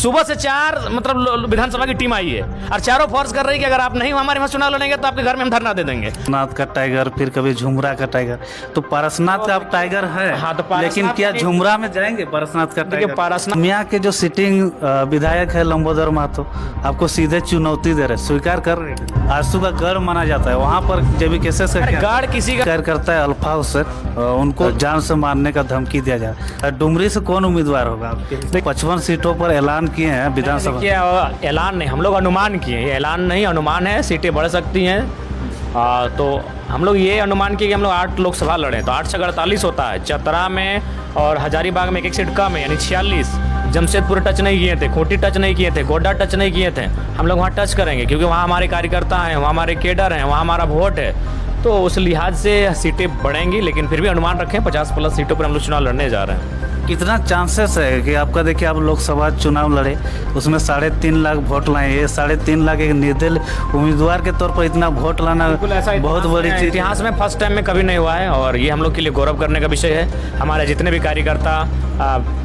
सुबह से 4 मतलब विधानसभा की टीम आई है और चारों फोर्स कर रही है कि अगर आप नहीं हमारे यहाँ चुनाव लड़ेंगे तो आपके घर में हम धरना दे देंगे। पारसनाथ का टाइगर, फिर कभी झुमरा का टाइगर। तो पारसनाथ का अब टाइगर है। हाँ, तो पारसनाथ लेकिन क्या में- झुमरा में जाएंगे पारसनाथ का टाइगर? पारसनाथ- मियाँ के जो सिटिंग विधायक है लंबोदर महतो, आपको सीधे चुनौती दे रहे, स्वीकार कर रहे हैं। आजसू का गढ़ माना जाता है, वहाँ पर जेबी केसेस गार्ड किसी का कर करता है अल्फा हुसैन, उनको जान से मारने का धमकी दिया जाए। डुमरी से कौन उम्मीदवार होगा आपके? 55 सीटों पर ऐलान किए हैं विधानसभा। देखिए, ऐलान नहीं, हम लोग अनुमान किए, ये ऐलान नहीं अनुमान है। सीटें बढ़ सकती हैं। तो हम लोग ये अनुमान किए कि हम लोग 8 लोकसभा लड़ें तो 8 से 48 होता है। चतरा में और हजारीबाग में एक सीट कम है, यानी 46। जमशेदपुर टच नहीं किए थे, खूंटी टच नहीं किए थे, गोड्डा टच नहीं किए थे। हम लोग वहाँ टच करेंगे क्योंकि वहाँ हमारे कार्यकर्ता हैं, वहाँ हमारे केडर हैं, वहाँ हमारा वोट है। तो उस लिहाज से सीटें बढ़ेंगी, लेकिन फिर भी अनुमान रखें 50+ सीटों पर हम लोग चुनाव लड़ने जा रहे हैं। कितना चांसेस है कि आपका, देखिए आप लोकसभा चुनाव लड़े, उसमें 3.5 लाख वोट लाए। ये 3.5 लाख एक निर्दलीय उम्मीदवार के तौर पर इतना वोट लाना बहुत बड़ी चीज। इतिहास में फर्स्ट टाइम में कभी नहीं हुआ है और ये हम लोग के लिए गौरव करने का विषय है। हमारे जितने भी कार्यकर्ता,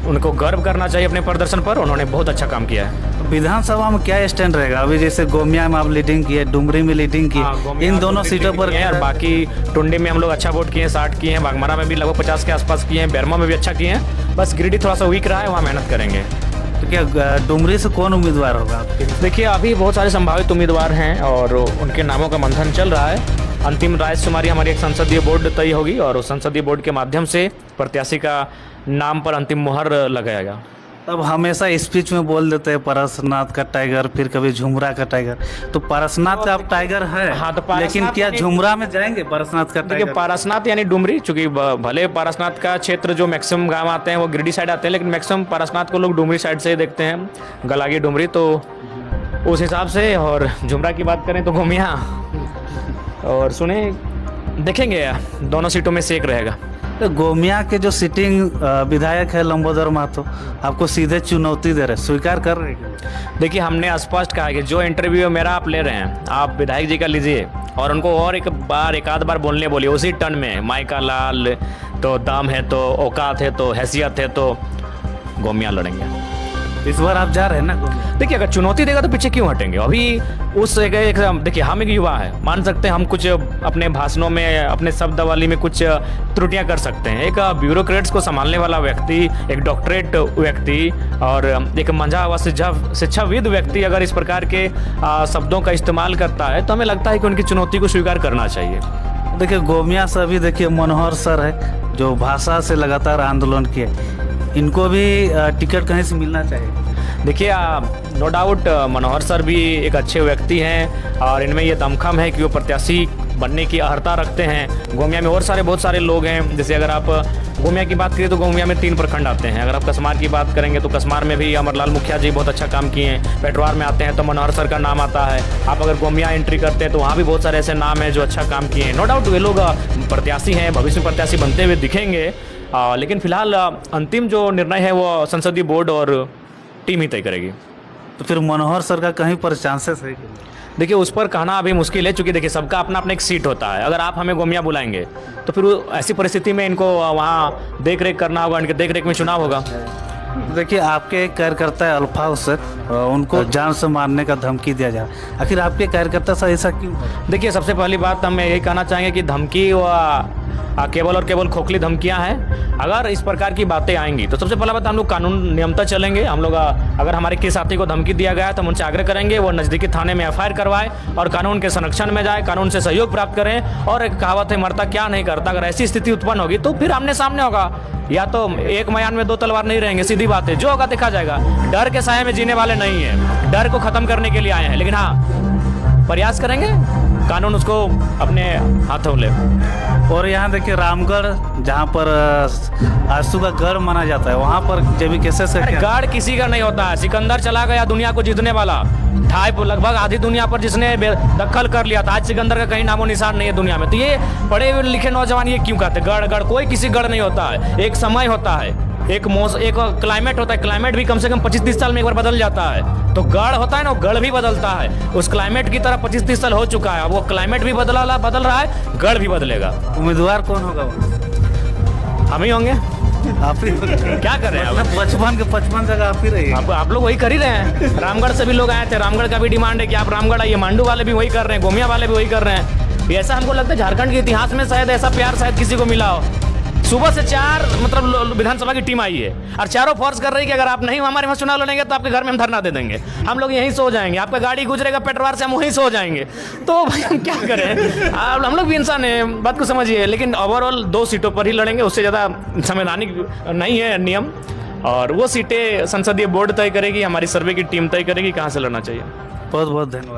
उनको गर्व करना चाहिए अपने प्रदर्शन पर। उन्होंने बहुत अच्छा काम किया है। विधानसभा में क्या स्टैंड रहेगा? अभी जैसे गोमिया में आप लीडिंग किए, डुमरी में लीडिंग की, इन दोनों सीटों पर और बाकी टुंडी में हम लोग अच्छा वोट किए हैं, 60 किए हैं। बागमारा में भी लगभग 50 के आसपास किए हैं। बेरमा में भी अच्छा किए हैं। बस गिरिडीह थोड़ा सा वीक रहा है, वहाँ मेहनत करेंगे। तो क्या डुमरी से कौन उम्मीदवार होगा आपके? देखिए, अभी बहुत सारे संभावित उम्मीदवार हैं और उनके नामों का मंथन चल रहा है। अंतिम रायशुमारी हमारी एक संसदीय बोर्ड तय होगी और उस संसदीय बोर्ड के माध्यम से प्रत्याशी का नाम पर अंतिम मुहर लगाएगा। अब हमेशा स्पीच में बोल देते हैं पारसनाथ का टाइगर, फिर कभी झुमरा का टाइगर। तो पारसनाथ का अब टाइगर है। हाँ, तो पारसनाथ लेकिन क्या यानी- झुमरा में जाएंगे पारसनाथ का देखिए, टाइगर? पारसनाथ यानी डुमरी, चूंकि भले पारसनाथ का क्षेत्र जो मैक्सिमम गांव आते हैं वो गिरिडीह साइड आते हैं, लेकिन मैक्सिमम पारसनाथ को लोग डुमरी साइड से ही देखते हैं, गलागी डुमरी। तो उस हिसाब से, और झुमरा की बात करें तो गोमिया। और सुने, देखेंगे दोनों सीटों में से एक रहेगा। तो गोमिया के जो सिटिंग विधायक है लंबोदर महतो, आपको सीधे चुनौती दे रहे, स्वीकार कर रहे हैं? देखिए, हमने स्पष्ट कहा कि जो इंटरव्यू मेरा आप ले रहे हैं, आप विधायक जी का लीजिए और उनको और एक आध बार बोलने बोलिए उसी टर्न में। माइका लाल तो दम है, तो औकात है, तो हैसियत है, तो गोमिया लड़ेंगे। इस बार आप जा रहे हैं ना गोमिया? देखिए, अगर चुनौती देगा तो पीछे क्यों हटेंगे? अभी उस एक देखिए, हम एक युवा है, मान सकते हैं हम कुछ अपने भाषणों में, अपने शब्दावली में कुछ त्रुटियां कर सकते हैं। एक ब्यूरोक्रेट्स को संभालने वाला व्यक्ति, एक डॉक्टरेट व्यक्ति और एक मंझा हुआ शिक्षाविद व्यक्ति अगर इस प्रकार के शब्दों का इस्तेमाल करता है तो हमें लगता है कि उनकी चुनौती को स्वीकार करना चाहिए। देखिए, गोमिया से अभी देखिए मनोहर सर है जो भाषा से लगातार आंदोलन किए, इनको भी टिकट कहीं से मिलना चाहिए। देखिए, नो डाउट मनोहर सर भी एक अच्छे व्यक्ति हैं और इनमें ये दमखम है कि वो प्रत्याशी बनने की अहर्ता रखते हैं। गोमिया में और बहुत सारे लोग हैं। जैसे अगर आप गोमिया की बात करें तो गोमिया में 3 प्रखंड आते हैं। अगर आप कसमार की बात करेंगे तो कसमार में भी अमरलाल मुखिया जी बहुत अच्छा काम किए हैं। पेटवार में आते हैं तो मनोहर सर का नाम आता है। आप अगर गोमिया एंट्री करते हैं तो वहाँ भी बहुत सारे ऐसे नाम हैं जो अच्छा काम किए हैं। नो डाउट वे लोग प्रत्याशी हैं, भविष्य में प्रत्याशी बनते हुए दिखेंगे। लेकिन फिलहाल अंतिम जो निर्णय है वो संसदीय बोर्ड और टीम ही तय करेगी। तो फिर मनोहर सर का कहीं पर चांसेस है? देखिए, उस पर कहना अभी मुश्किल है, क्योंकि देखिए सबका अपना अपना एक सीट होता है। अगर आप हमें गोमिया बुलाएंगे तो फिर ऐसी परिस्थिति में इनको वहाँ देख रेख करना होगा, इनके देख रेख में चुनाव होगा। देखिए, आपके एक कार्यकर्ता है अल्फा हुसैन, उनको जान से मारने का धमकी दिया जाए, आखिर आपके कार्यकर्ता से ऐसा क्यों? देखिए, सबसे पहली बात हम यही कहना चाहेंगे कि धमकी केवल और केवल खोखली धमकियां हैं। अगर इस प्रकार की बातें आएंगी तो सबसे पहला बात, हम लोग कानून नियमता चलेंगे। हम लोग अगर हमारे किसी साथी को धमकी दिया गया है तो हम उनसे आग्रह करेंगे वो नज़दीकी थाने में FIR करवाए और कानून के संरक्षण में जाए, कानून से सहयोग प्राप्त करें। और एक कहावत है, मरता क्या नहीं करता। अगर ऐसी स्थिति उत्पन्न होगी तो फिर आमने सामने होगा, या तो एक मयान में 2 तलवार नहीं रहेंगे, सीधी बात है। जो होगा देखा जाएगा। डर के साए में जीने वाले नहीं है, डर को खत्म करने के लिए आए हैं। लेकिन हाँ, प्रयास करेंगे कानून उसको अपने हाथों ले। और यहाँ देखिए रामगढ़, जहाँ पर आजसू का गढ़ माना जाता है, वहाँ पर जेबी केसेस है। गढ़ किसी का नहीं होता है। सिकंदर चला गया दुनिया को जीतने वाला, लगभग आधी दुनिया पर जिसने दखल कर लिया था। आज सिकंदर का कहीं नामो निशान नहीं है दुनिया में। तो ये पढ़े हुए लिखे नौजवान ये क्यों कहते गढ़? कोई किसी गढ़ नहीं होता है। एक समय होता है, एक क्लाइमेट होता है। क्लाइमेट भी कम से कम 25-30 साल में एक बार बदल जाता है। तो गढ़ होता है ना, गढ़ भी बदलता है। उस क्लाइमेट की तरह 25-30 साल हो चुका है। वो क्लाइमेट भी बदल रहा है, गढ़ भी बदलेगा। उम्मीदवार कौन होगा? हम ही होंगे। आप ही क्या कर रहे हैं आप? 55 जगह आप ही रहिए। आप लोग वही कर ही रहे हैं। रामगढ़ से भी लोग आए थे, रामगढ़ का भी डिमांड है कि आप रामगढ़ आइए। मांडू वाले भी वही कर रहे हैं, गोमिया वाले भी वही कर रहे हैं। ये ऐसा हमको लगता है झारखंड के इतिहास में शायद ऐसा प्यार शायद किसी को मिला हो। सुबह से 4 मतलब विधानसभा की टीम आई है और चारों फोर्स कर रही है कि अगर आप नहीं हमारे वहाँ चुनाव लड़ेंगे तो आपके घर में हम धरना दे देंगे, हम लोग यहीं सो जाएंगे, आपका गाड़ी गुजरेगा पेटवार से, हम वहीं सो जाएंगे। तो भाई हम क्या करें? हम लोग भी इंसान हैं, बात को समझिए। लेकिन ओवरऑल 2 सीटों पर ही लड़ेंगे, उससे ज़्यादा संवैधानिक नहीं है नियम। और वो सीटें संसदीय बोर्ड तय करेगी, हमारी सर्वे की टीम तय करेगी कहाँ से लड़ना चाहिए। बहुत बहुत धन्यवाद।